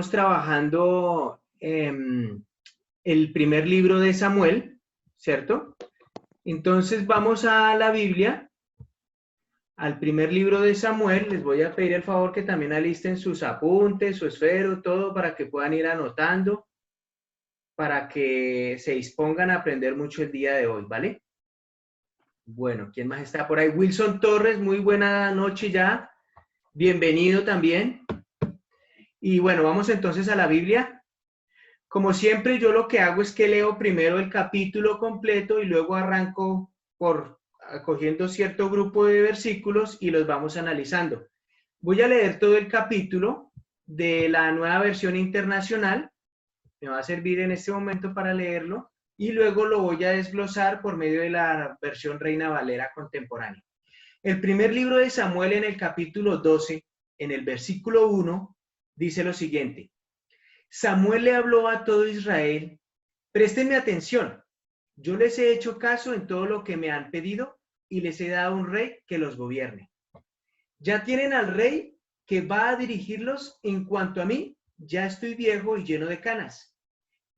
Trabajando el primer libro de Samuel, ¿cierto? Entonces vamos a la Biblia, al primer libro de Samuel. Les voy a pedir el favor que también alisten sus apuntes, su esfero, todo para que puedan ir anotando, para que se dispongan a aprender mucho el día de hoy, ¿vale? Bueno, ¿quién más está por ahí? Wilson Torres, muy buena noche ya. Bienvenido también. Y bueno, vamos entonces a la Biblia. Como siempre, yo lo que hago es que leo primero el capítulo completo y luego arranco por cogiendo cierto grupo de versículos y los vamos analizando. Voy a leer todo el capítulo de la Nueva Versión Internacional. Me va a servir en este momento para leerlo y luego lo voy a desglosar por medio de la versión Reina Valera contemporánea. El primer libro de Samuel, en el capítulo 12, en el versículo 1, dice lo siguiente: Samuel le habló a todo Israel: préstenme atención, yo les he hecho caso en todo lo que me han pedido y les he dado un rey que los gobierne. Ya tienen al rey que va a dirigirlos. En cuanto a mí, ya estoy viejo y lleno de canas,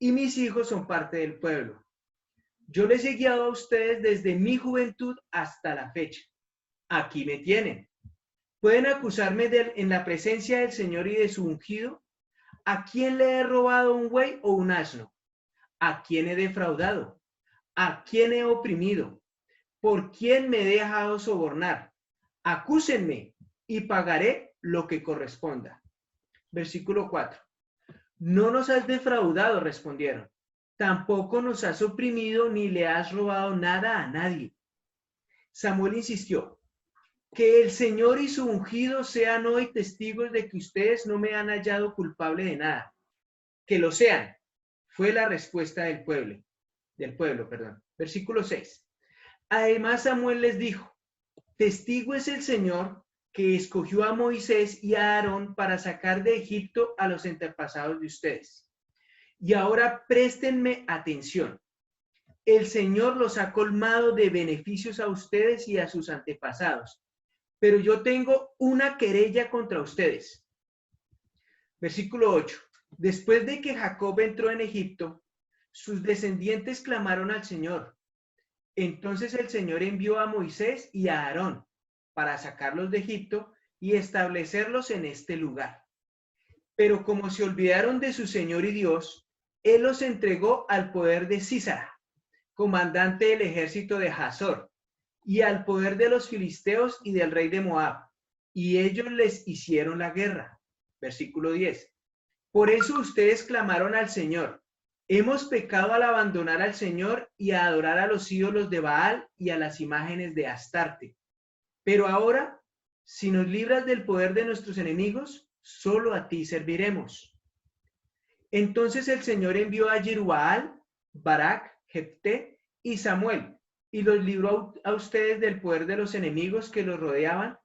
y mis hijos son parte del pueblo. Yo les he guiado a ustedes desde mi juventud hasta la fecha. Aquí me tienen. ¿Pueden acusarme en la presencia del Señor y de su ungido? ¿A quién le he robado un buey o un asno? ¿A quién he defraudado? ¿A quién he oprimido? ¿Por quién me he dejado sobornar? Acúsenme y pagaré lo que corresponda. Versículo 4. No nos has defraudado, respondieron. Tampoco nos has oprimido ni le has robado nada a nadie. Samuel insistió: que el Señor y su ungido sean hoy testigos de que ustedes no me han hallado culpable de nada. Que lo sean, fue la respuesta del pueblo. Versículo 6. Además Samuel les dijo: testigo es el Señor que escogió a Moisés y a Aarón para sacar de Egipto a los antepasados de ustedes. Y ahora préstenme atención. El Señor los ha colmado de beneficios a ustedes y a sus antepasados, pero yo tengo una querella contra ustedes. Versículo 8. Después de que Jacob entró en Egipto, sus descendientes clamaron al Señor. Entonces el Señor envió a Moisés y a Aarón para sacarlos de Egipto y establecerlos en este lugar. Pero como se olvidaron de su Señor y Dios, Él los entregó al poder de Sísara, comandante del ejército de Hazor, y al poder de los filisteos y del rey de Moab, y ellos les hicieron la guerra. Versículo 10. Por eso ustedes clamaron al Señor: hemos pecado al abandonar al Señor y a adorar a los ídolos de Baal y a las imágenes de Astarte. Pero ahora, si nos libras del poder de nuestros enemigos, solo a ti serviremos. Entonces el Señor envió a Jerubbaal, Barak, Jefté y Samuel, y los libró a ustedes del poder de los enemigos que los rodeaban,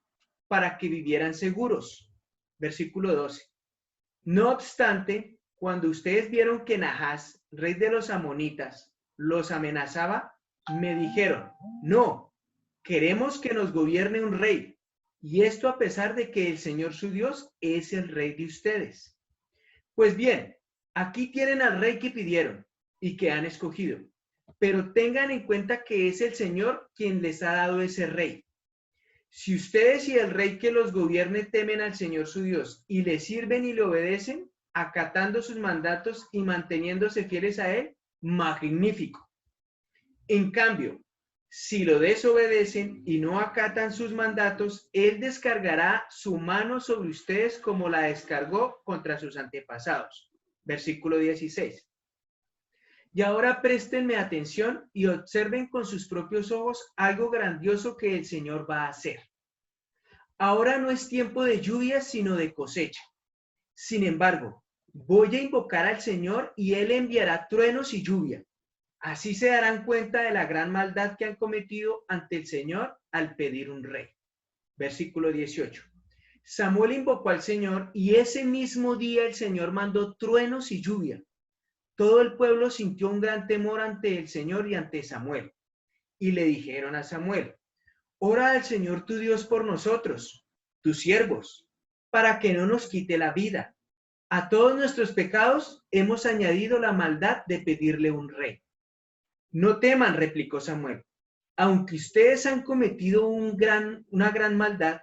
para que vivieran seguros. Versículo 12. No obstante, cuando ustedes vieron que Nahas, rey de los amonitas, los amenazaba, me dijeron: no, queremos que nos gobierne un rey, y esto a pesar de que el Señor su Dios es el rey de ustedes. Pues bien, aquí tienen al rey que pidieron y que han escogido, pero tengan en cuenta que es el Señor quien les ha dado ese rey. Si ustedes y el rey que los gobierne temen al Señor su Dios y le sirven y le obedecen, acatando sus mandatos y manteniéndose fieles a él, magnífico. En cambio, si lo desobedecen y no acatan sus mandatos, él descargará su mano sobre ustedes como la descargó contra sus antepasados. Versículo 16. Y ahora préstenme atención y observen con sus propios ojos algo grandioso que el Señor va a hacer. Ahora no es tiempo de lluvia, sino de cosecha. Sin embargo, voy a invocar al Señor y Él enviará truenos y lluvia. Así se darán cuenta de la gran maldad que han cometido ante el Señor al pedir un rey. Versículo 18. Samuel invocó al Señor y ese mismo día el Señor mandó truenos y lluvia. Todo el pueblo sintió un gran temor ante el Señor y ante Samuel. Y le dijeron a Samuel: ora al Señor tu Dios por nosotros, tus siervos, para que no nos quite la vida. A todos nuestros pecados hemos añadido la maldad de pedirle un rey. No teman, replicó Samuel. Aunque ustedes han cometido una gran maldad,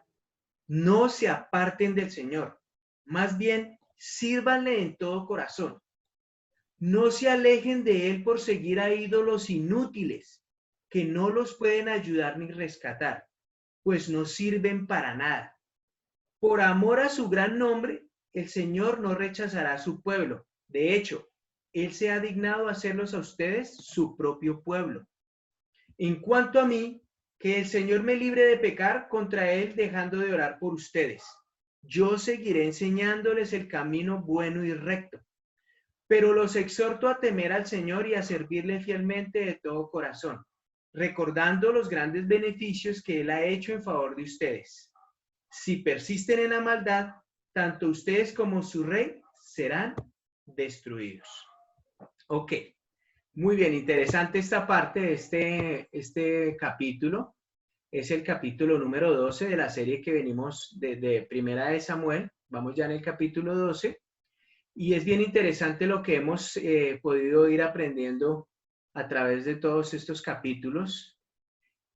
no se aparten del Señor. Más bien, sírvanle en todo corazón. No se alejen de él por seguir a ídolos inútiles, que no los pueden ayudar ni rescatar, pues no sirven para nada. Por amor a su gran nombre, el Señor no rechazará a su pueblo. De hecho, Él se ha dignado hacerlos a ustedes su propio pueblo. En cuanto a mí, que el Señor me libre de pecar contra Él dejando de orar por ustedes. Yo seguiré enseñándoles el camino bueno y recto. Pero los exhorto a temer al Señor y a servirle fielmente de todo corazón, recordando los grandes beneficios que Él ha hecho en favor de ustedes. Si persisten en la maldad, tanto ustedes como su rey serán destruidos. Ok, muy bien, interesante esta parte de este capítulo. Es el capítulo número 12 de la serie que venimos de Primera de Samuel. Vamos ya en el capítulo 12. Y es bien interesante lo que hemos podido ir aprendiendo a través de todos estos capítulos.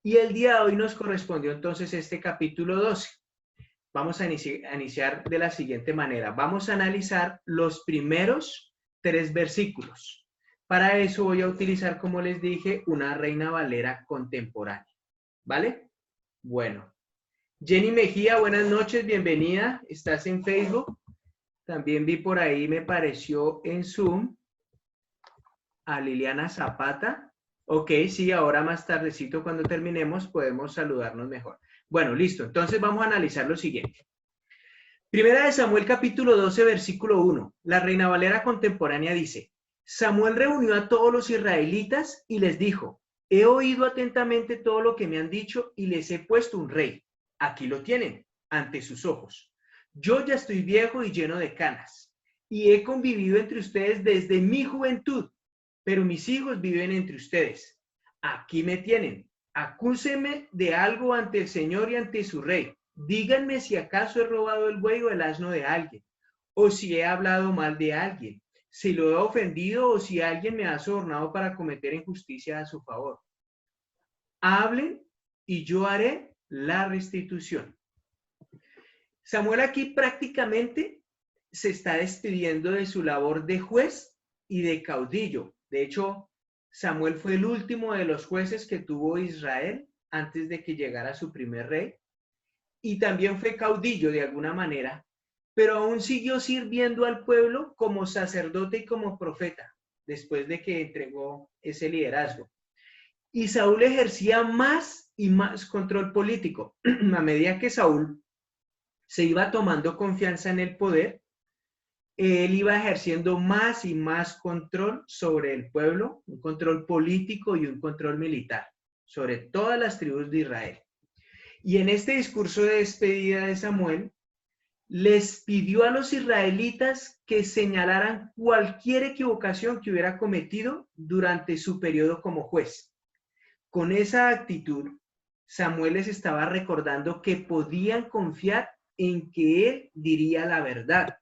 Y el día de hoy nos correspondió entonces este capítulo 12. Vamos a iniciar de la siguiente manera. Vamos a analizar los primeros 3 versículos. Para eso voy a utilizar, como les dije, una Reina Valera contemporánea. ¿Vale? Bueno. Jenny Mejía, buenas noches, bienvenida. ¿Estás en Facebook? También vi por ahí, me pareció en Zoom, a Liliana Zapata. Ok, sí, ahora más tardecito cuando terminemos podemos saludarnos mejor. Bueno, listo. Entonces vamos a analizar lo siguiente. Primera de Samuel capítulo 12, versículo 1. La Reina Valera contemporánea dice, Samuel reunió a todos los israelitas y les dijo, he oído atentamente todo lo que me han dicho y les he puesto un rey. Aquí lo tienen, ante sus ojos. Yo ya estoy viejo y lleno de canas y he convivido entre ustedes desde mi juventud, pero mis hijos viven entre ustedes. Aquí me tienen. Acúsenme de algo ante el Señor y ante su rey. Díganme si acaso he robado el buey o el asno de alguien, o si he hablado mal de alguien, si lo he ofendido o si alguien me ha sobornado para cometer injusticia a su favor. Hablen y yo haré la restitución. Samuel aquí prácticamente se está despidiendo de su labor de juez y de caudillo. De hecho, Samuel fue el último de los jueces que tuvo Israel antes de que llegara su primer rey. Y también fue caudillo de alguna manera, pero aún siguió sirviendo al pueblo como sacerdote y como profeta, después de que entregó ese liderazgo. Y Saúl ejercía más y más control político. A medida que Saúl se iba tomando confianza en el poder, él iba ejerciendo más y más control sobre el pueblo, un control político y un control militar, sobre todas las tribus de Israel. Y en este discurso de despedida de Samuel, les pidió a los israelitas que señalaran cualquier equivocación que hubiera cometido durante su periodo como juez. Con esa actitud, Samuel les estaba recordando que podían confiar en que él diría la verdad.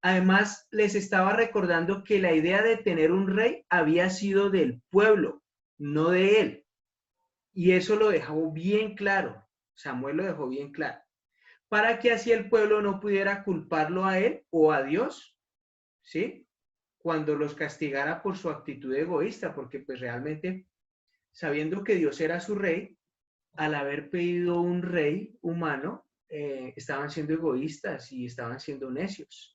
Además, les estaba recordando que la idea de tener un rey había sido del pueblo, no de él. Y eso lo dejó bien claro. Samuel lo dejó bien claro. Para que así el pueblo no pudiera culparlo a él o a Dios, ¿sí? Cuando los castigara por su actitud egoísta, porque pues realmente, sabiendo que Dios era su rey, al haber pedido un rey humano, estaban siendo egoístas y estaban siendo necios.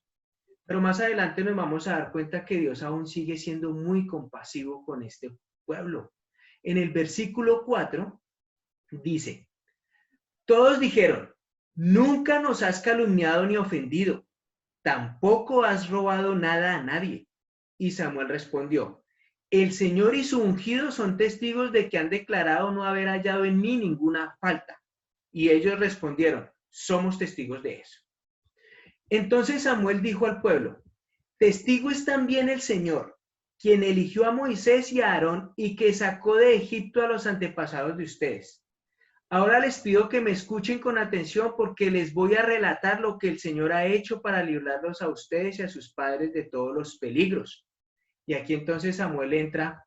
Pero más adelante nos vamos a dar cuenta que Dios aún sigue siendo muy compasivo con este pueblo. En el versículo 4 dice, todos dijeron, nunca nos has calumniado ni ofendido, tampoco has robado nada a nadie. Y Samuel respondió, el Señor y su ungido son testigos de que han declarado no haber hallado en mí ninguna falta. Y ellos respondieron, somos testigos de eso. Entonces Samuel dijo al pueblo, testigo es también el Señor, quien eligió a Moisés y a Aarón y que sacó de Egipto a los antepasados de ustedes. Ahora les pido que me escuchen con atención porque les voy a relatar lo que el Señor ha hecho para librarlos a ustedes y a sus padres de todos los peligros. Y aquí entonces Samuel entra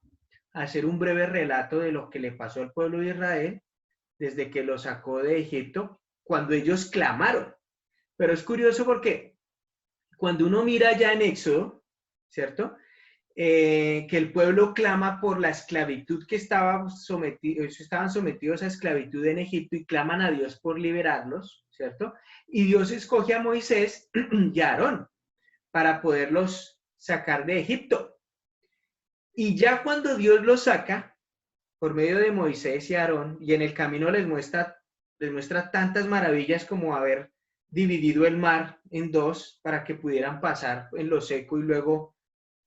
a hacer un breve relato de lo que le pasó al pueblo de Israel desde que lo sacó de Egipto, cuando ellos clamaron. Pero es curioso porque cuando uno mira ya en Éxodo, ¿cierto? Que el pueblo clama por la esclavitud que estaban sometidos a esclavitud en Egipto y claman a Dios por liberarlos, ¿cierto? Y Dios escoge a Moisés y a Aarón para poderlos sacar de Egipto. Y ya cuando Dios los saca, por medio de Moisés y Aarón, y en el camino les muestra tantas maravillas como haber dividido el mar en dos para que pudieran pasar en lo seco y luego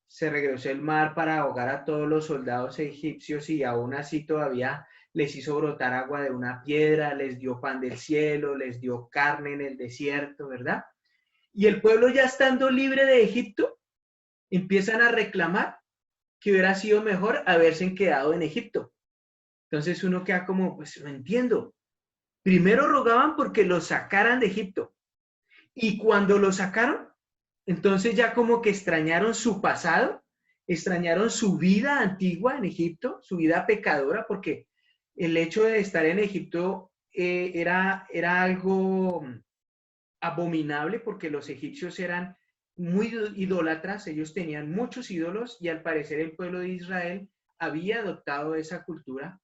se regresó el mar para ahogar a todos los soldados egipcios y aún así todavía les hizo brotar agua de una piedra, les dio pan del cielo, les dio carne en el desierto, ¿verdad? Y el pueblo ya estando libre de Egipto, empiezan a reclamar que hubiera sido mejor haberse quedado en Egipto. Entonces uno queda como, pues no entiendo. Primero rogaban porque los sacaran de Egipto. Y cuando los sacaron, entonces ya como que extrañaron su pasado, extrañaron su vida antigua en Egipto, su vida pecadora, porque el hecho de estar en Egipto era algo abominable porque los egipcios eran muy idólatras, ellos tenían muchos ídolos y al parecer el pueblo de Israel había adoptado esa cultura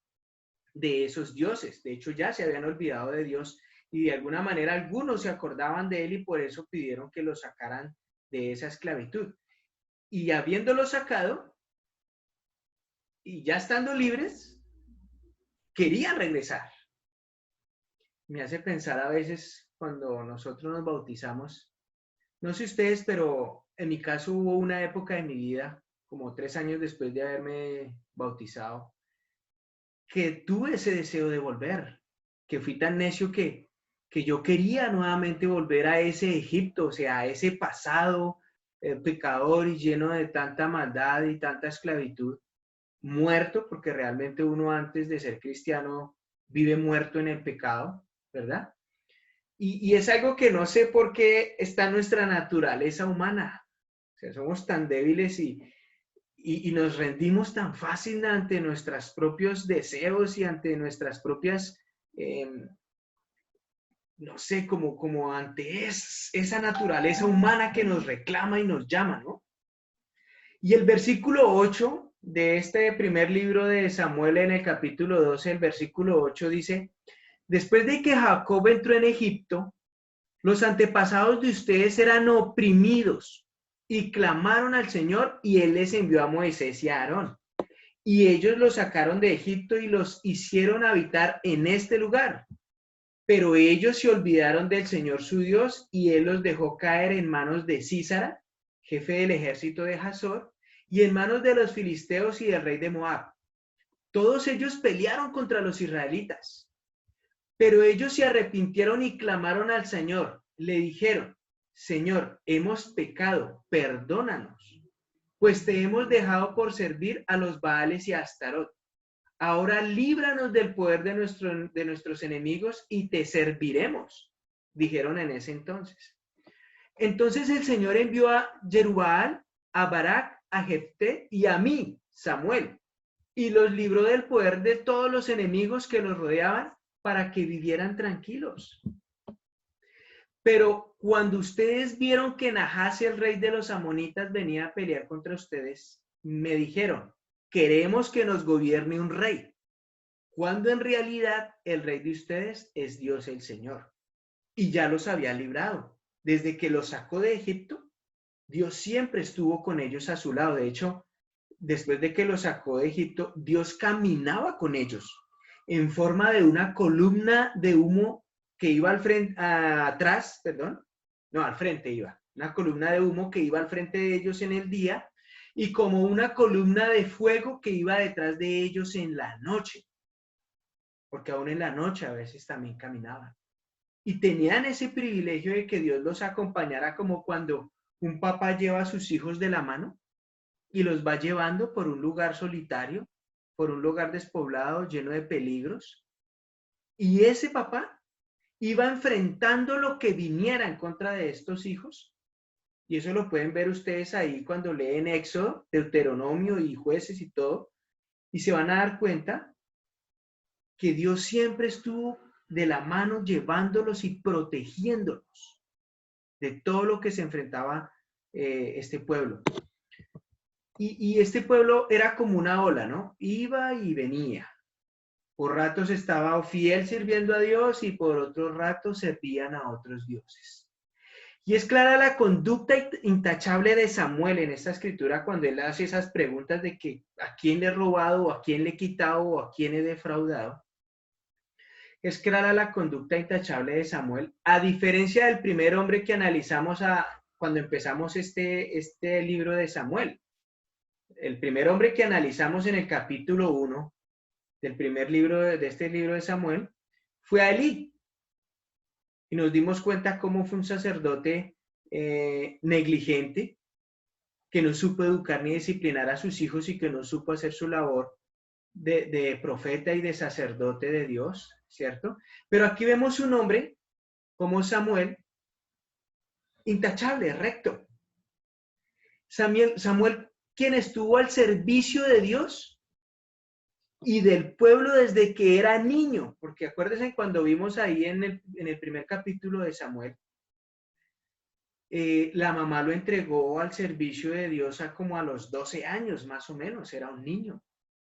de esos dioses. De hecho, ya se habían olvidado de Dios y de alguna manera algunos se acordaban de él y por eso pidieron que lo sacaran de esa esclavitud. Y habiéndolo sacado y ya estando libres, querían regresar. Me hace pensar a veces cuando nosotros nos bautizamos, no sé ustedes, pero en mi caso hubo una época de mi vida, como 3 años después de haberme bautizado, que tuve ese deseo de volver, que fui tan necio que yo quería nuevamente volver a ese Egipto, o sea, a ese pasado pecador y lleno de tanta maldad y tanta esclavitud, muerto, porque realmente uno antes de ser cristiano vive muerto en el pecado, ¿verdad? Y es algo que no sé por qué está en nuestra naturaleza humana. O sea, somos tan débiles y nos rendimos tan fácil ante nuestros propios deseos y ante nuestras propias, no sé, como ante esa naturaleza humana que nos reclama y nos llama, ¿no? Y el versículo 8 de este primer libro de Samuel en el capítulo 12, el versículo 8 dice, después de que Jacob entró en Egipto, los antepasados de ustedes eran oprimidos y clamaron al Señor y Él les envió a Moisés y a Aarón. Y ellos los sacaron de Egipto y los hicieron habitar en este lugar. Pero ellos se olvidaron del Señor su Dios y Él los dejó caer en manos de Sísara, jefe del ejército de Hazor, y en manos de los filisteos y del rey de Moab. Todos ellos pelearon contra los israelitas. Pero ellos se arrepintieron y clamaron al Señor. Le dijeron, Señor, hemos pecado, perdónanos, pues te hemos dejado por servir a los Baales y a Astarot. Ahora líbranos del poder de nuestros enemigos y te serviremos, dijeron en ese entonces. Entonces el Señor envió a Jerubbaal, a Barak, a Jefté y a mí, Samuel, y los libró del poder de todos los enemigos que los rodeaban para que vivieran tranquilos. Pero cuando ustedes vieron que Nahasi, el rey de los amonitas, venía a pelear contra ustedes, me dijeron, queremos que nos gobierne un rey, cuando en realidad el rey de ustedes es Dios el Señor. Y ya los había librado. Desde que los sacó de Egipto, Dios siempre estuvo con ellos a su lado. De hecho, después de que los sacó de Egipto, Dios caminaba con ellos en forma de una columna de humo que iba al frente, atrás, perdón, no, al frente iba, una columna de humo que iba al frente de ellos en el día y como una columna de fuego que iba detrás de ellos en la noche, porque aún en la noche a veces también caminaban. Y tenían ese privilegio de que Dios los acompañara como cuando un papá lleva a sus hijos de la mano y los va llevando por un lugar solitario, por un lugar despoblado, lleno de peligros. Y ese papá iba enfrentando lo que viniera en contra de estos hijos. Y eso lo pueden ver ustedes ahí cuando leen Éxodo, Deuteronomio y Jueces y todo. Y se van a dar cuenta que Dios siempre estuvo de la mano llevándolos y protegiéndolos de todo lo que se enfrentaba este pueblo. Y este pueblo era como una ola, ¿no? Iba y venía. Por ratos estaba fiel sirviendo a Dios y por otros ratos servían a otros dioses. Y es clara la conducta intachable de Samuel en esta escritura cuando él hace esas preguntas de que a quién le he robado, o a quién le he quitado, o a quién he defraudado. Es clara la conducta intachable de Samuel, a diferencia del primer hombre que analizamos cuando empezamos este libro de Samuel. El primer hombre que analizamos en el capítulo 1 del primer libro de este libro de Samuel fue a Elí. Y nos dimos cuenta cómo fue un sacerdote negligente, que no supo educar ni disciplinar a sus hijos y que no supo hacer su labor de profeta y de sacerdote de Dios, ¿cierto? Pero aquí vemos un hombre como Samuel, intachable, recto. Samuel, quien estuvo al servicio de Dios y del pueblo desde que era niño, porque acuérdense cuando vimos ahí en el primer capítulo de Samuel, la mamá lo entregó al servicio de Dios como a los 12 años, más o menos, era un niño.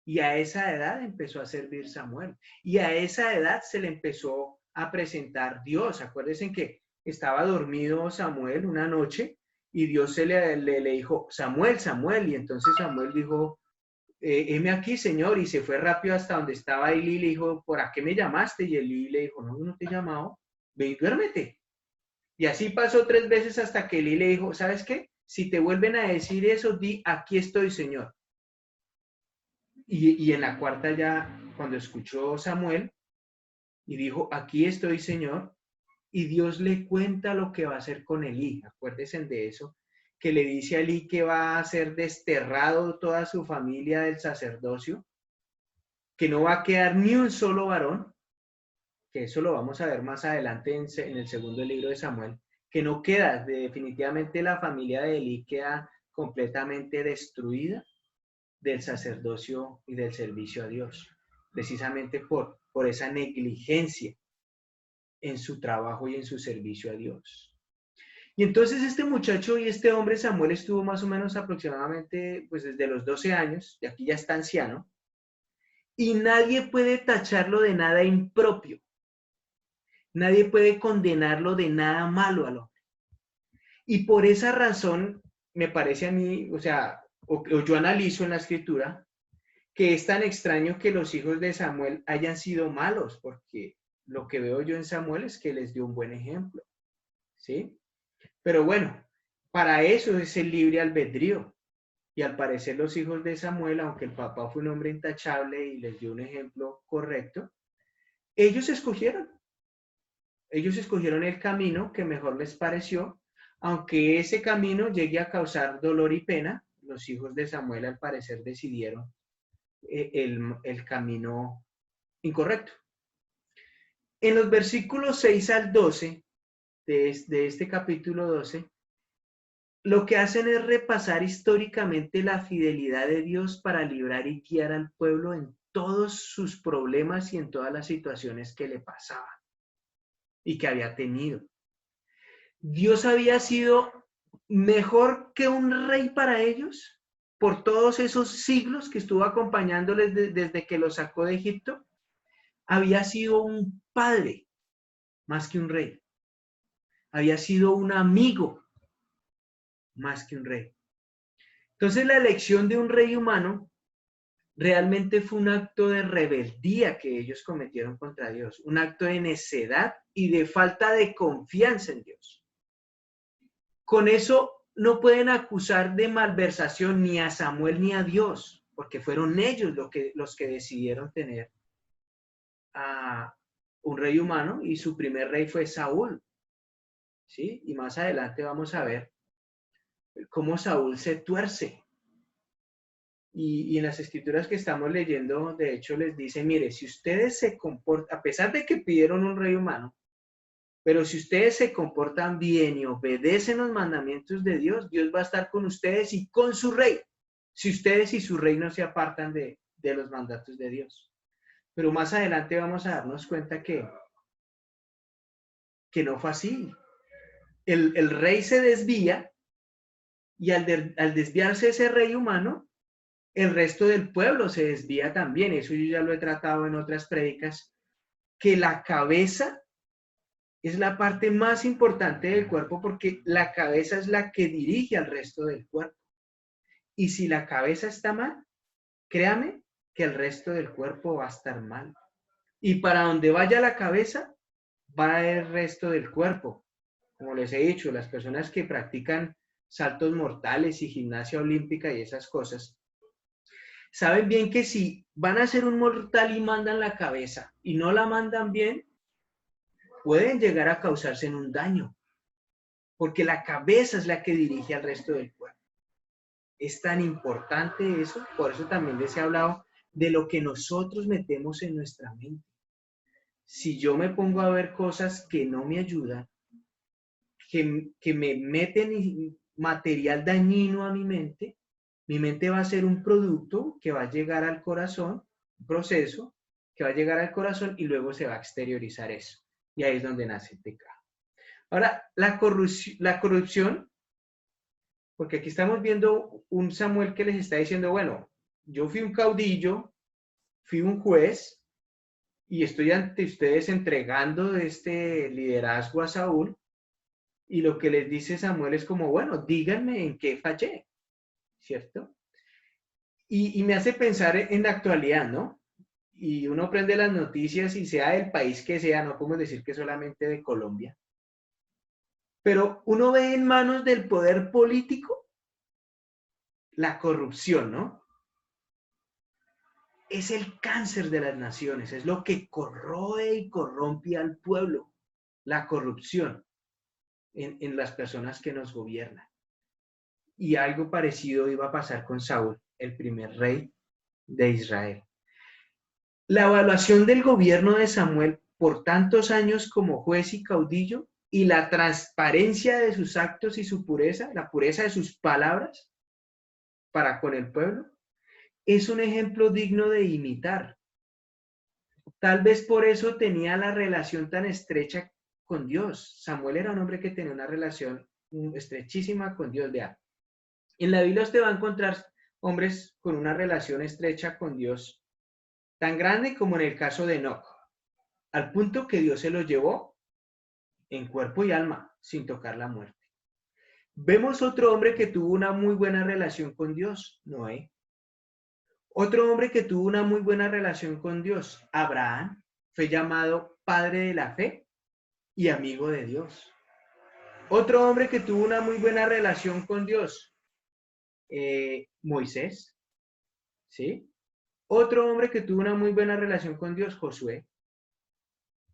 Y a esa edad empezó a servir Samuel. Y a esa edad se le empezó a presentar Dios. Acuérdense que estaba dormido Samuel una noche y Dios le dijo, Samuel, Samuel. Y entonces Samuel dijo, heme aquí, Señor. Y se fue rápido hasta donde estaba Elí y le dijo, ¿por qué me llamaste? Y Elí le dijo, no, no te he llamado, ve y duérmete. Y así pasó 3 veces hasta que Elí le dijo, ¿sabes qué? Si te vuelven a decir eso, di, aquí estoy, Señor. Y en la cuarta ya, cuando escuchó Samuel y dijo, aquí estoy, Señor, y Dios le cuenta lo que va a hacer con Elí. Acuérdense de eso, que le dice a Elí que va a ser desterrado toda su familia del sacerdocio, que no va a quedar ni un solo varón, que eso lo vamos a ver más adelante en el segundo libro de Samuel, que no queda, definitivamente la familia de Elí queda completamente destruida del sacerdocio y del servicio a Dios, precisamente por esa negligencia en su trabajo y en su servicio a Dios. Y entonces este muchacho y este hombre, Samuel, estuvo más o menos aproximadamente, pues desde los 12 años, y aquí ya está anciano, y nadie puede tacharlo de nada impropio, nadie puede condenarlo de nada malo al hombre. Y por esa razón, me parece a mí, o sea, o yo analizo en la escritura, que es tan extraño que los hijos de Samuel hayan sido malos, porque lo que veo yo en Samuel es que les dio un buen ejemplo, ¿sí? Pero bueno, para eso es el libre albedrío. Y al parecer los hijos de Samuel, aunque el papá fue un hombre intachable y les dio un ejemplo correcto, ellos escogieron. Ellos escogieron el camino que mejor les pareció, aunque ese camino llegue a causar dolor y pena, los hijos de Samuel al parecer decidieron el camino incorrecto. En los versículos 6 al 12 de este capítulo 12, lo que hacen es repasar históricamente la fidelidad de Dios para librar y guiar al pueblo en todos sus problemas y en todas las situaciones que le pasaban y que había tenido. Dios había sido mejor que un rey para ellos por todos esos siglos que estuvo acompañándoles desde que los sacó de Egipto. Había sido un padre más que un rey. Había sido un amigo más que un rey. Entonces la elección de un rey humano realmente fue un acto de rebeldía que ellos cometieron contra Dios, un acto de necedad y de falta de confianza en Dios. Con eso no pueden acusar de malversación ni a Samuel ni a Dios, porque fueron ellos los que decidieron tener a un rey humano y su primer rey fue Saúl. ¿Sí? Y más adelante vamos a ver cómo Saúl se tuerce Y en las escrituras que estamos leyendo, de hecho, les dice, mire, si ustedes se comportan, a pesar de que pidieron un rey humano, pero si ustedes se comportan bien y obedecen los mandamientos de Dios, Dios va a estar con ustedes y con su rey, si ustedes y su rey no se apartan de los mandatos de Dios. Pero más adelante vamos a darnos cuenta que no fue así. El rey se desvía y al desviarse ese rey humano, el resto del pueblo se desvía también. Eso yo ya lo he tratado en otras prédicas, que la cabeza es la parte más importante del cuerpo porque la cabeza es la que dirige al resto del cuerpo. Y si la cabeza está mal, créame que el resto del cuerpo va a estar mal. Y para donde vaya la cabeza, va el resto del cuerpo. Como les he dicho, las personas que practican saltos mortales y gimnasia olímpica y esas cosas, saben bien que si van a hacer un mortal y mandan la cabeza y no la mandan bien, pueden llegar a causarse un daño, porque la cabeza es la que dirige al resto del cuerpo. Es tan importante eso, por eso también les he hablado de lo que nosotros metemos en nuestra mente. Si yo me pongo a ver cosas que no me ayudan, que me meten material dañino a mi mente va a ser un producto que va a llegar al corazón, un proceso que va a llegar al corazón y luego se va a exteriorizar eso. Y ahí es donde nace el pecado. Ahora, la corrupción, porque aquí estamos viendo un Samuel que les está diciendo, bueno, yo fui un caudillo, fui un juez, y estoy ante ustedes entregando este liderazgo a Saúl, y lo que les dice Samuel es como, bueno, díganme en qué fallé, ¿cierto? Y me hace pensar en la actualidad, ¿no? Y uno prende las noticias y sea del país que sea, no podemos decir que solamente de Colombia, pero uno ve en manos del poder político la corrupción, ¿no? Es el cáncer de las naciones, es lo que corroe y corrompe al pueblo, la corrupción en las personas que nos gobiernan. Y algo parecido iba a pasar con Saúl, el primer rey de Israel. La evaluación del gobierno de Samuel por tantos años como juez y caudillo y la transparencia de sus actos y su pureza, la pureza de sus palabras para con el pueblo, es un ejemplo digno de imitar. Tal vez por eso tenía la relación tan estrecha con Dios. Samuel era un hombre que tenía una relación estrechísima con Dios. Vean, en la Biblia usted va a encontrar hombres con una relación estrecha con Dios, tan grande como en el caso de Enoc, al punto que Dios se lo llevó en cuerpo y alma, sin tocar la muerte. Vemos otro hombre que tuvo una muy buena relación con Dios, Noé. Otro hombre que tuvo una muy buena relación con Dios, Abraham, fue llamado padre de la fe y amigo de Dios. Otro hombre que tuvo una muy buena relación con Dios, Moisés, ¿sí? Otro hombre que tuvo una muy buena relación con Dios, Josué.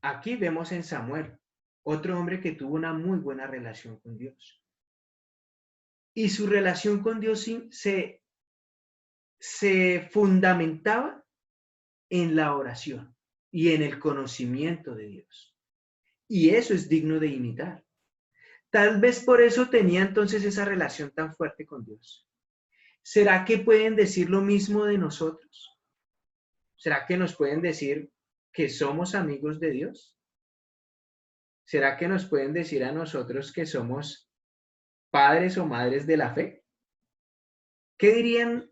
Aquí vemos en Samuel, otro hombre que tuvo una muy buena relación con Dios. Y su relación con Dios se fundamentaba en la oración y en el conocimiento de Dios. Y eso es digno de imitar. Tal vez por eso tenía entonces esa relación tan fuerte con Dios. ¿Será que pueden decir lo mismo de nosotros? ¿Será que nos pueden decir que somos amigos de Dios? ¿Será que nos pueden decir a nosotros que somos padres o madres de la fe? ¿Qué dirían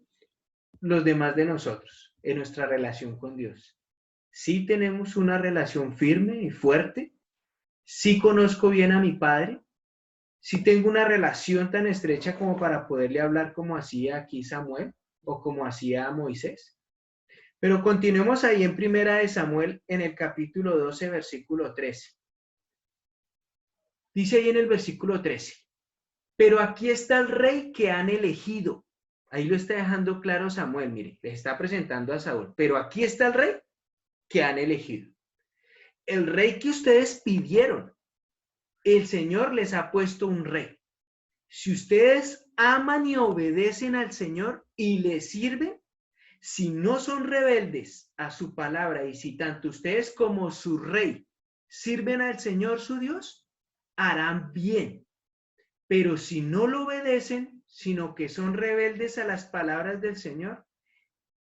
los demás de nosotros en nuestra relación con Dios? ¿Sí tenemos una relación firme y fuerte? ¿Sí conozco bien a mi Padre? ¿Sí tengo una relación tan estrecha como para poderle hablar como hacía aquí Samuel o como hacía Moisés? Pero continuemos ahí en Primera de Samuel en el capítulo 12, versículo 13. Dice ahí en el versículo 13, pero aquí está el rey que han elegido. Ahí lo está dejando claro Samuel, mire, le está presentando a Saúl. Pero aquí está el rey que han elegido. El rey que ustedes pidieron. El Señor les ha puesto un rey. Si ustedes aman y obedecen al Señor y le sirven, si no son rebeldes a su palabra y si tanto ustedes como su rey sirven al Señor su Dios, harán bien. Pero si no lo obedecen, sino que son rebeldes a las palabras del Señor,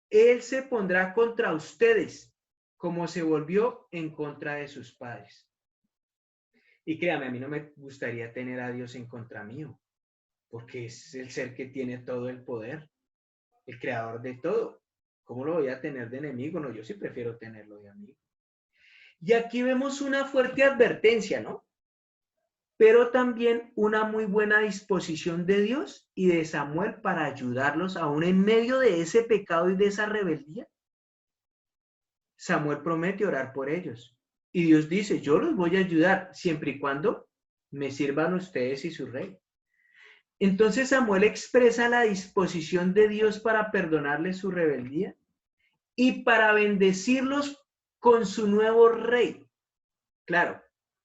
Él se pondrá contra ustedes, como se volvió en contra de sus padres. Y créame, a mí no me gustaría tener a Dios en contra mío, porque es el ser que tiene todo el poder, el creador de todo. ¿Cómo lo voy a tener de enemigo? No, yo sí prefiero tenerlo de amigo. Y aquí vemos una fuerte advertencia, ¿no? Pero también una muy buena disposición de Dios y de Samuel para ayudarlos aún en medio de ese pecado y de esa rebeldía. Samuel promete orar por ellos. Y Dios dice, yo los voy a ayudar siempre y cuando me sirvan ustedes y su rey. Entonces Samuel expresa la disposición de Dios para perdonarles su rebeldía y para bendecirlos con su nuevo rey. Claro,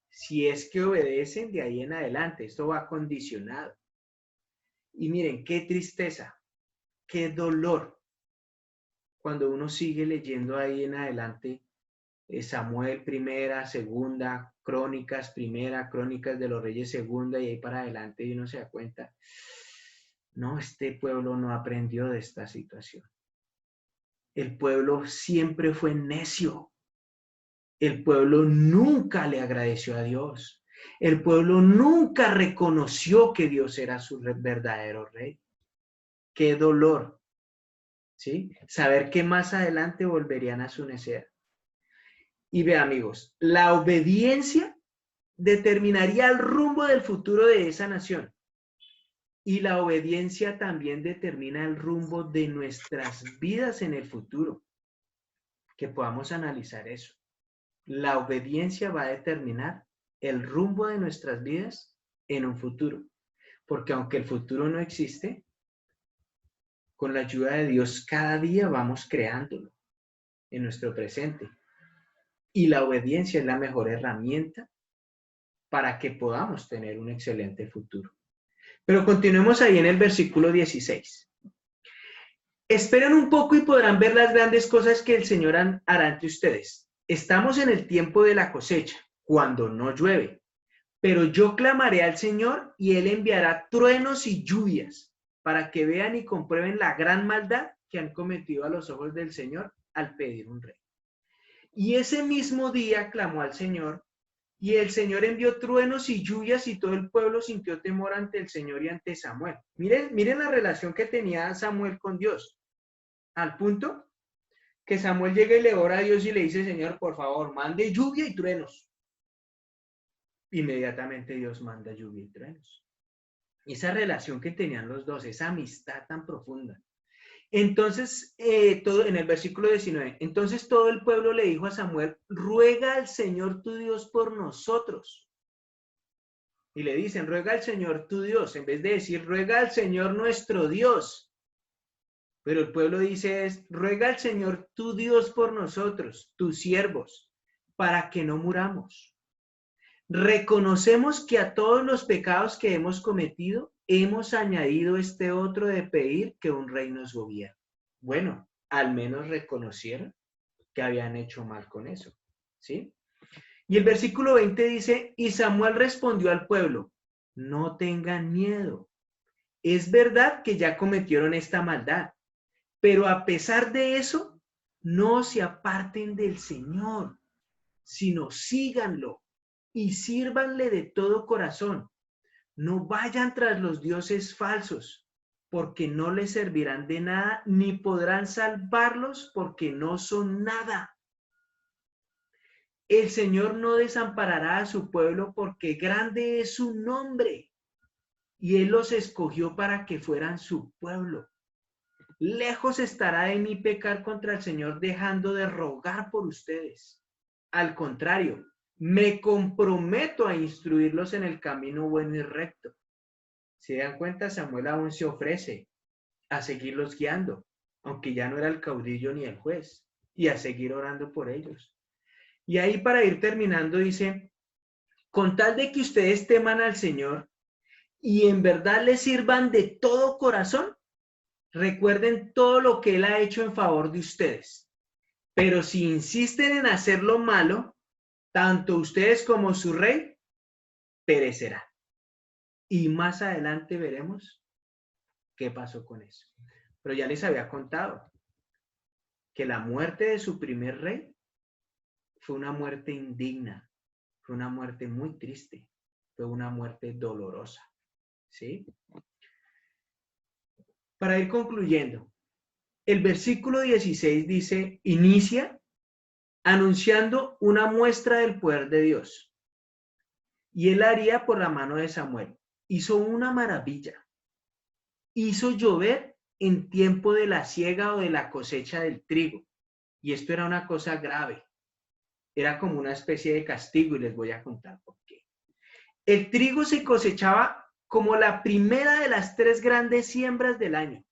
si es que obedecen de ahí en adelante, esto va condicionado. Y miren, qué tristeza, qué dolor cuando uno sigue leyendo ahí en adelante Samuel primera, segunda, Crónicas primera, Crónicas de los Reyes segunda y ahí para adelante y uno se da cuenta, no, este pueblo no aprendió de esta situación. El pueblo siempre fue necio. El pueblo nunca le agradeció a Dios. El pueblo nunca reconoció que Dios era su verdadero rey. Qué dolor, ¿sí? Saber que más adelante volverían a su necedad. Y ve, amigos, la obediencia determinaría el rumbo del futuro de esa nación. Y la obediencia también determina el rumbo de nuestras vidas en el futuro. Que podamos analizar eso. La obediencia va a determinar el rumbo de nuestras vidas en un futuro. Porque aunque el futuro no existe, con la ayuda de Dios cada día vamos creándolo en nuestro presente. Y la obediencia es la mejor herramienta para que podamos tener un excelente futuro. Pero continuemos ahí en el versículo 16. Esperen un poco y podrán ver las grandes cosas que el Señor hará ante ustedes. Estamos en el tiempo de la cosecha, cuando no llueve. Pero yo clamaré al Señor y Él enviará truenos y lluvias para que vean y comprueben la gran maldad que han cometido a los ojos del Señor al pedir un rey. Y ese mismo día clamó al Señor y el Señor envió truenos y lluvias y todo el pueblo sintió temor ante el Señor y ante Samuel. Miren la relación que tenía Samuel con Dios. Al punto que Samuel llega y le ora a Dios y le dice, Señor, por favor, mande lluvia y truenos. Inmediatamente Dios manda lluvia y truenos. Y esa relación que tenían los dos, esa amistad tan profunda. Entonces, todo en el versículo 19, entonces todo el pueblo le dijo a Samuel, ruega al Señor tu Dios por nosotros. Y le dicen, ruega al Señor tu Dios, en vez de decir, ruega al Señor nuestro Dios. Pero el pueblo dice, ruega al Señor tu Dios por nosotros, tus siervos, para que no muramos. Reconocemos que a todos los pecados que hemos cometido, hemos añadido este otro de pedir que un rey nos gobierne. Bueno, al menos reconocieron que habían hecho mal con eso, ¿sí? Y el versículo 20 dice, y Samuel respondió al pueblo, no tengan miedo. Es verdad que ya cometieron esta maldad, pero a pesar de eso, no se aparten del Señor, sino síganlo y sírvanle de todo corazón. No vayan tras los dioses falsos, porque no les servirán de nada, ni podrán salvarlos, porque no son nada. El Señor no desamparará a su pueblo, porque grande es su nombre, y Él los escogió para que fueran su pueblo. Lejos estará de mí pecar contra el Señor, dejando de rogar por ustedes. Al contrario, me comprometo a instruirlos en el camino bueno y recto. Si dan cuenta, Samuel aún se ofrece a seguirlos guiando, aunque ya no era el caudillo ni el juez, y a seguir orando por ellos. Y ahí para ir terminando dice, con tal de que ustedes teman al Señor y en verdad le sirvan de todo corazón, recuerden todo lo que Él ha hecho en favor de ustedes. Pero si insisten en hacer lo malo, tanto ustedes como su rey perecerán. Y más adelante veremos qué pasó con eso. Pero ya les había contado que la muerte de su primer rey fue una muerte indigna, fue una muerte muy triste, fue una muerte dolorosa, ¿sí? Para ir concluyendo, el versículo 16 dice, inicia anunciando una muestra del poder de Dios. Y él haría por la mano de Samuel. Hizo una maravilla. Hizo llover en tiempo de la siega o de la cosecha del trigo. Y esto era una cosa grave. Era como una especie de castigo y les voy a contar por qué. El trigo se cosechaba como la primera de las 3 grandes siembras del año.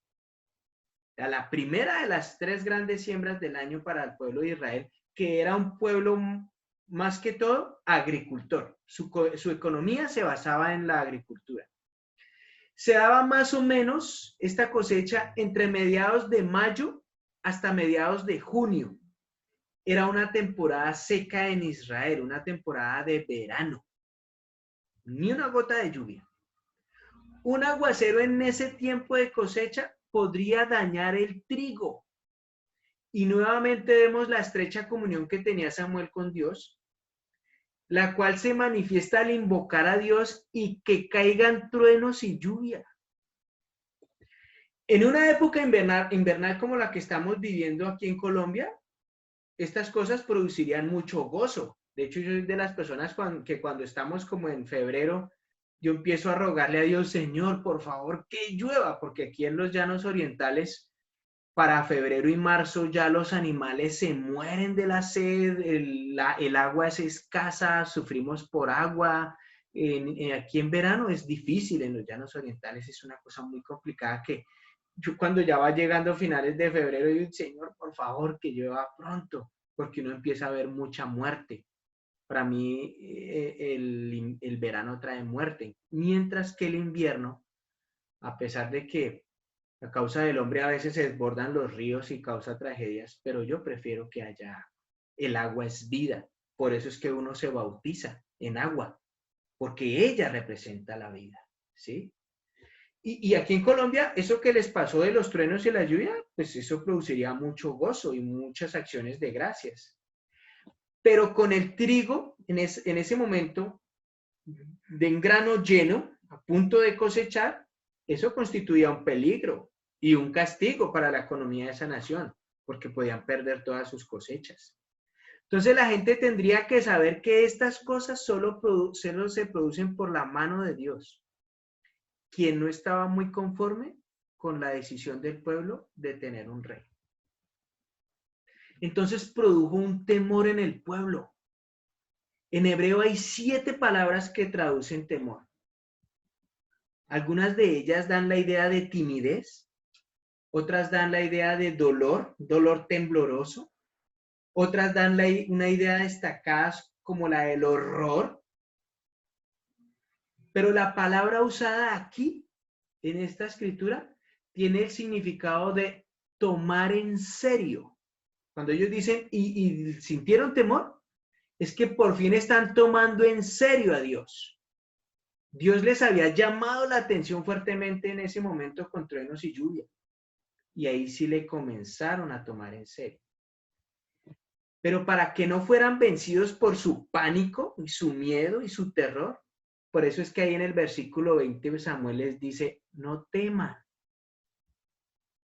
La primera de las 3 grandes siembras del año para el pueblo de Israel, que era un pueblo más que todo agricultor. Su economía se basaba en la agricultura. Se daba más o menos esta cosecha entre mediados de mayo hasta mediados de junio. Era una temporada seca en Israel, una temporada de verano. Ni una gota de lluvia. Un aguacero en ese tiempo de cosecha podría dañar el trigo. Y nuevamente vemos la estrecha comunión que tenía Samuel con Dios, la cual se manifiesta al invocar a Dios y que caigan truenos y lluvia. En una época invernal como la que estamos viviendo aquí en Colombia, estas cosas producirían mucho gozo. De hecho, yo soy de las personas que cuando estamos como en febrero, yo empiezo a rogarle a Dios, Señor, por favor, que llueva, porque aquí en los llanos orientales, para febrero y marzo ya los animales se mueren de la sed, el agua es escasa, sufrimos por agua. Aquí en verano es difícil, en los llanos orientales es una cosa muy complicada que yo cuando ya va llegando finales de febrero, digo, Señor, por favor, que llueva pronto, porque uno empieza a ver mucha muerte. Para mí el verano trae muerte, mientras que el invierno, a pesar de que a causa del hombre a veces se desbordan los ríos y causa tragedias, pero yo prefiero que haya, el agua es vida. Por eso es que uno se bautiza en agua, porque ella representa la vida, ¿sí? Y aquí en Colombia, eso que les pasó de los truenos y la lluvia, pues eso produciría mucho gozo y muchas acciones de gracias. Pero con el trigo, en ese momento, de en grano lleno, a punto de cosechar, eso constituía un peligro y un castigo para la economía de esa nación, porque podían perder todas sus cosechas. Entonces la gente tendría que saber que estas cosas solo se producen por la mano de Dios, quien no estaba muy conforme con la decisión del pueblo de tener un rey. Entonces produjo un temor en el pueblo. En hebreo hay 7 palabras que traducen temor. Algunas de ellas dan la idea de timidez, otras dan la idea de dolor, dolor tembloroso, otras dan una idea destacada como la del horror. Pero la palabra usada aquí, en esta escritura, tiene el significado de tomar en serio. Cuando ellos dicen y sintieron temor, es que por fin están tomando en serio a Dios. Dios les había llamado la atención fuertemente en ese momento con truenos y lluvia. Y ahí sí le comenzaron a tomar en serio. Pero para que no fueran vencidos por su pánico y su miedo y su terror, por eso es que ahí en el versículo 20 Samuel les dice, no teman,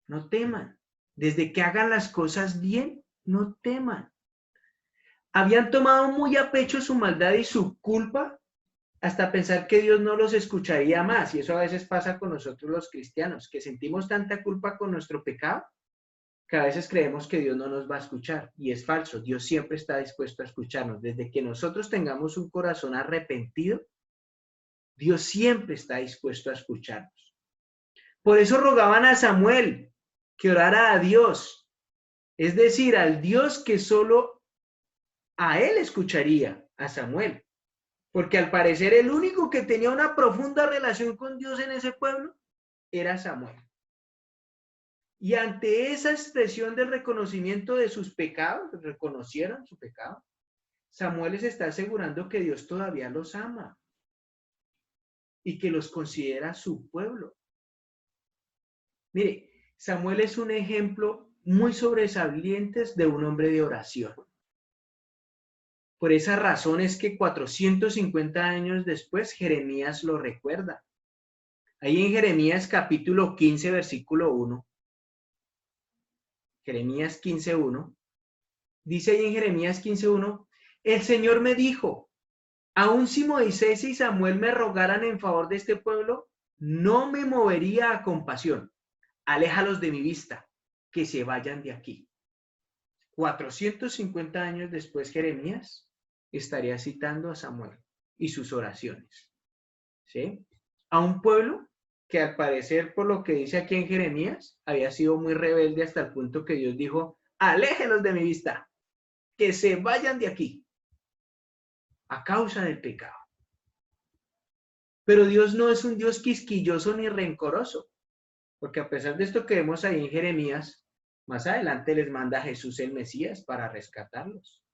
no teman. Desde que hagan las cosas bien, no teman. Habían tomado muy a pecho su maldad y su culpa hasta pensar que Dios no los escucharía más. Y eso a veces pasa con nosotros los cristianos, que sentimos tanta culpa con nuestro pecado, que a veces creemos que Dios no nos va a escuchar. Y es falso, Dios siempre está dispuesto a escucharnos. Desde que nosotros tengamos un corazón arrepentido, Dios siempre está dispuesto a escucharnos. Por eso rogaban a Samuel que orara a Dios, es decir, al Dios que solo a él escucharía, a Samuel. Porque al parecer el único que tenía una profunda relación con Dios en ese pueblo era Samuel. Y ante esa expresión del reconocimiento de sus pecados, reconocieron su pecado, Samuel les está asegurando que Dios todavía los ama y que los considera su pueblo. Mire, Samuel es un ejemplo muy sobresaliente de un hombre de oración. Por esa razón es que 450 años después Jeremías lo recuerda. Ahí en Jeremías capítulo 15, versículo 1. Jeremías 15:1. Dice ahí en Jeremías 15:1, el Señor me dijo, aun si Moisés y Samuel me rogaran en favor de este pueblo, no me movería a compasión. Aléjalos de mi vista, que se vayan de aquí. 450 años después Jeremías estaría citando a Samuel y sus oraciones. ¿Sí? A un pueblo que al parecer, por lo que dice aquí en Jeremías, había sido muy rebelde hasta el punto que Dios dijo, aléjelos de mi vista, que se vayan de aquí, a causa del pecado. Pero Dios no es un Dios quisquilloso ni rencoroso, porque a pesar de esto que vemos ahí en Jeremías, más adelante les manda a Jesús el Mesías para rescatarlos.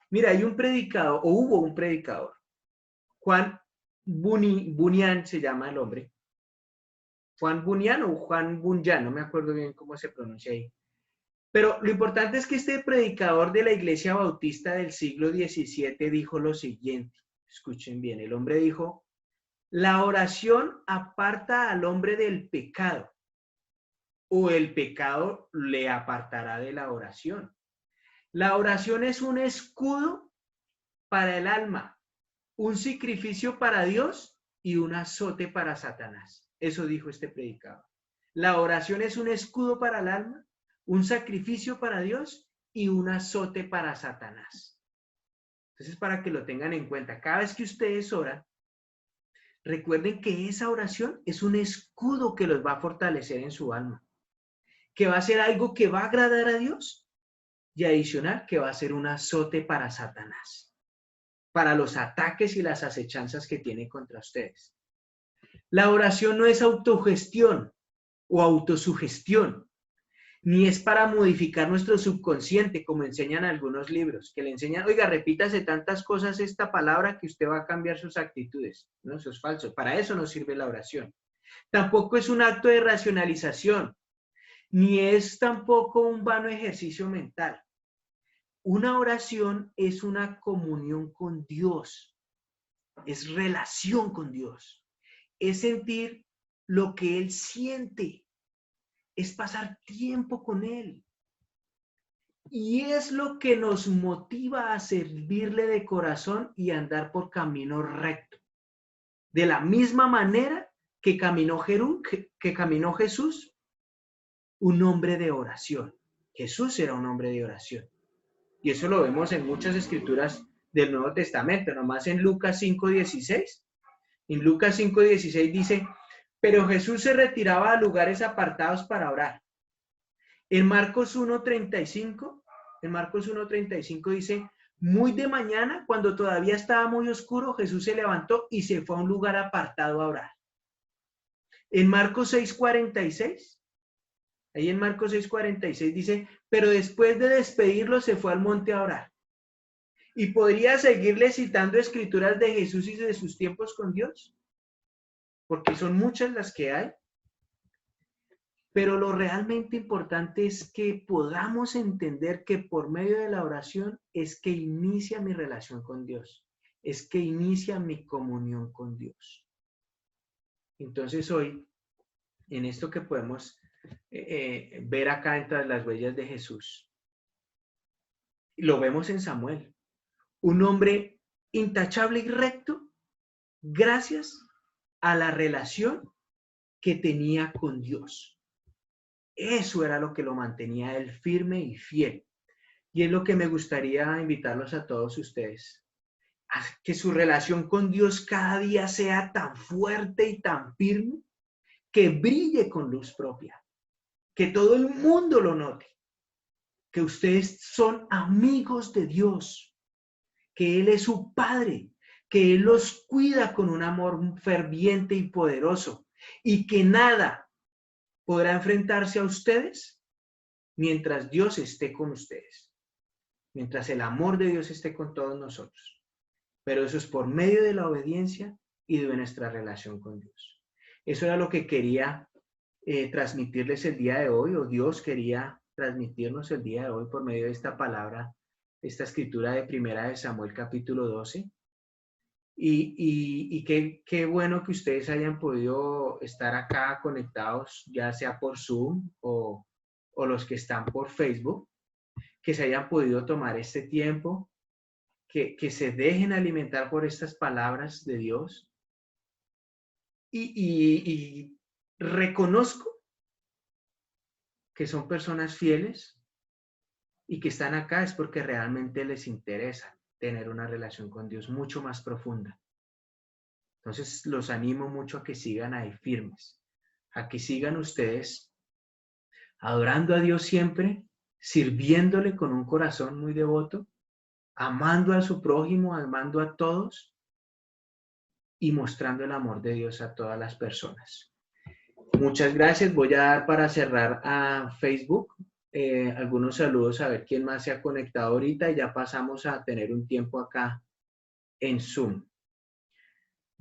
Mira, hay un predicador, o hubo un predicador, Juan Bunyan se llama el hombre, Juan Bunyan o Juan Bunyan, no me acuerdo bien cómo se pronuncia ahí. Pero lo importante es que este predicador de la Iglesia Bautista del siglo XVII dijo lo siguiente, escuchen bien, el hombre dijo, la oración aparta al hombre del pecado, o el pecado le apartará de la oración. La oración es un escudo para el alma, un sacrificio para Dios y un azote para Satanás. Eso dijo este predicador. La oración es un escudo para el alma, un sacrificio para Dios y un azote para Satanás. Entonces, para que lo tengan en cuenta, cada vez que ustedes oran, recuerden que esa oración es un escudo que los va a fortalecer en su alma, que va a ser algo que va a agradar a Dios y adicional que va a ser un azote para Satanás, para los ataques y las acechanzas que tiene contra ustedes. La oración no es autogestión o autosugestión, ni es para modificar nuestro subconsciente, como enseñan algunos libros, que le enseñan, oiga, repítase tantas cosas esta palabra que usted va a cambiar sus actitudes. No, eso es falso. Para eso no sirve la oración. Tampoco es un acto de racionalización, ni es tampoco un vano ejercicio mental. Una oración es una comunión con Dios, es relación con Dios, es sentir lo que Él siente, es pasar tiempo con Él. Y es lo que nos motiva a servirle de corazón y a andar por camino recto. De la misma manera que caminó Jesús, un hombre de oración. Jesús era un hombre de oración. Y eso lo vemos en muchas escrituras del Nuevo Testamento, nomás en Lucas 5:16. En Lucas 5:16 dice, pero Jesús se retiraba a lugares apartados para orar. En Marcos 1:35 dice, muy de mañana, cuando todavía estaba muy oscuro, Jesús se levantó y se fue a un lugar apartado a orar. En Marcos 6:46, ahí en Marcos 6:46 dice, pero después de despedirlo se fue al monte a orar. Y podría seguirle citando escrituras de Jesús y de sus tiempos con Dios, porque son muchas las que hay. Pero lo realmente importante es que podamos entender que por medio de la oración es que inicia mi relación con Dios, es que inicia mi comunión con Dios. Entonces hoy, en esto que podemos ver acá entre las huellas de Jesús, lo vemos en Samuel, un hombre intachable y recto gracias a la relación que tenía con Dios. Eso era lo que lo mantenía él firme y fiel. Y es lo que me gustaría invitarlos a todos ustedes, a que su relación con Dios cada día sea tan fuerte y tan firme, que brille con luz propia, que todo el mundo lo note, que ustedes son amigos de Dios, que Él es su Padre, que Él los cuida con un amor ferviente y poderoso y que nada podrá enfrentarse a ustedes mientras Dios esté con ustedes, mientras el amor de Dios esté con todos nosotros. Pero eso es por medio de la obediencia y de nuestra relación con Dios. Eso era lo que quería transmitirles el día de hoy, o Dios quería transmitirnos el día de hoy por medio de esta palabra, esta escritura de Primera de Samuel capítulo 12. Y qué bueno que ustedes hayan podido estar acá conectados, ya sea por Zoom o los que están por Facebook, que se hayan podido tomar este tiempo, que se dejen alimentar por estas palabras de Dios. Y reconozco que son personas fieles y que están acá es porque realmente les interesa tener una relación con Dios mucho más profunda. Entonces los animo mucho a que sigan ahí firmes, a que sigan ustedes adorando a Dios siempre, sirviéndole con un corazón muy devoto, amando a su prójimo, amando a todos y mostrando el amor de Dios a todas las personas. Muchas gracias. Voy a dar para cerrar a Facebook algunos saludos a ver quién más se ha conectado ahorita y ya pasamos a tener un tiempo acá en Zoom.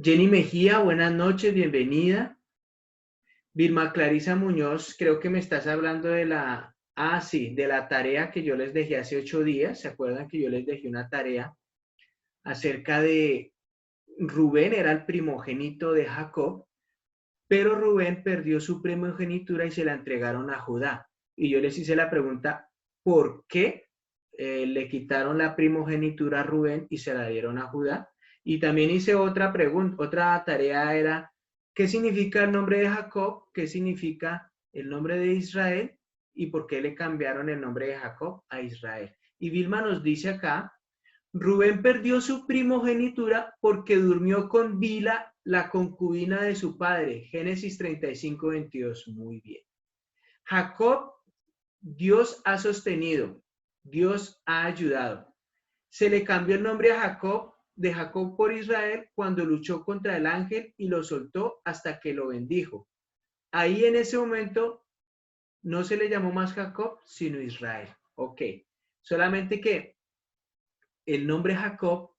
Jenny Mejía, buenas noches, bienvenida. Vilma Clarisa Muñoz, creo que me estás hablando de de la tarea que yo les dejé hace 8 días. ¿Se acuerdan que yo les dejé una tarea acerca de Rubén? Era el primogénito de Jacob, pero Rubén perdió su primogenitura y se la entregaron a Judá. Y yo les hice la pregunta, ¿por qué le quitaron la primogenitura a Rubén y se la dieron a Judá? Y también hice otra pregunta, otra tarea era, ¿qué significa el nombre de Jacob? ¿Qué significa el nombre de Israel? ¿Y por qué le cambiaron el nombre de Jacob a Israel? Y Vilma nos dice acá, Rubén perdió su primogenitura porque durmió con Bila, la concubina de su padre. Génesis 35, 22. Muy bien. Jacob, Dios ha sostenido, Dios ha ayudado. Se le cambió el nombre a Jacob, de Jacob por Israel, cuando luchó contra el ángel y lo soltó hasta que lo bendijo. Ahí en ese momento no se le llamó más Jacob, sino Israel. Ok, solamente que el nombre Jacob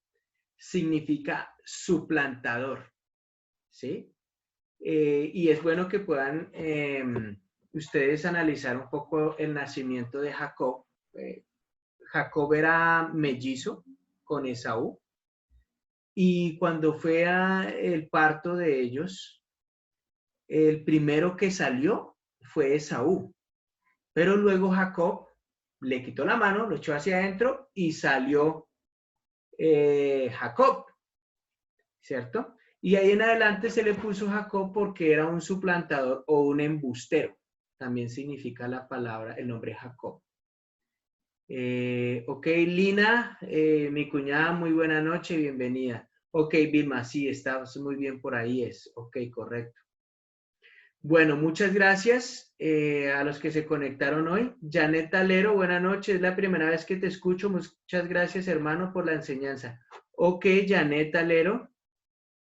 significa suplantador, ¿sí? Y es bueno que puedan ustedes analizar un poco el nacimiento de Jacob. Jacob era mellizo con Esaú, y cuando fue el parto de ellos, el primero que salió fue Esaú, pero luego Jacob le quitó la mano, lo echó hacia adentro y salió Jacob, ¿cierto? Y ahí en adelante se le puso Jacob porque era un suplantador o un embustero. También significa la palabra, el nombre Jacob. Ok, Lina, mi cuñada, muy buena noche, bienvenida. Ok, Vilma, sí, estás muy bien por ahí, ok, correcto. Bueno, muchas gracias a los que se conectaron hoy. Janet Talero, buenas noches, es la primera vez que te escucho. Muchas gracias, hermano, por la enseñanza. Ok, Janet Talero.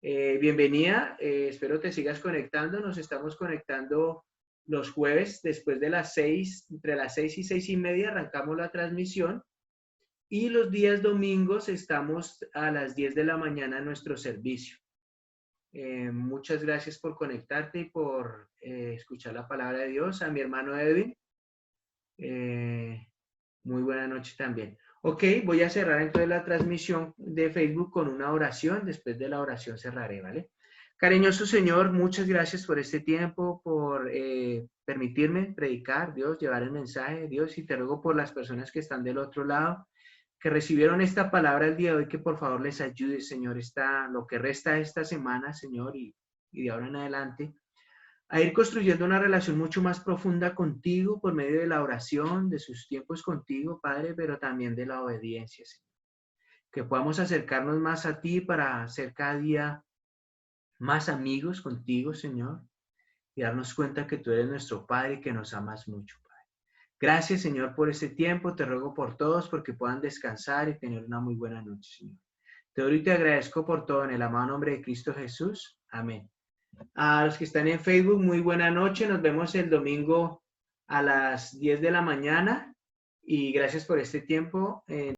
Bienvenida, espero te sigas conectando. Nos estamos conectando los jueves después de las 6, entre las 6 y 6:30 arrancamos la transmisión, y los días domingos estamos a las 10 de la mañana en nuestro servicio. Muchas gracias por conectarte y por escuchar la palabra de Dios. A mi hermano Edwin, muy buena noche también. Ok, voy a cerrar entonces la transmisión de Facebook con una oración. Después de la oración cerraré, ¿vale? Cariñoso Señor, muchas gracias por este tiempo, por permitirme predicar, Dios, llevar el mensaje, Dios, y te ruego por las personas que están del otro lado, que recibieron esta palabra el día de hoy, que por favor les ayude, Señor, lo que resta de esta semana, Señor, y de ahora en adelante, a ir construyendo una relación mucho más profunda contigo por medio de la oración, de sus tiempos contigo, Padre, pero también de la obediencia, Señor. Que podamos acercarnos más a ti para ser cada día más amigos contigo, Señor, y darnos cuenta que tú eres nuestro Padre y que nos amas mucho, Padre. Gracias, Señor, por este tiempo. Te ruego por todos porque puedan descansar y tener una muy buena noche, Señor. Te oro y te agradezco por todo en el amado nombre de Cristo Jesús. Amén. A los que están en Facebook, muy buena noche. Nos vemos el domingo a las 10 de la mañana y gracias por este tiempo.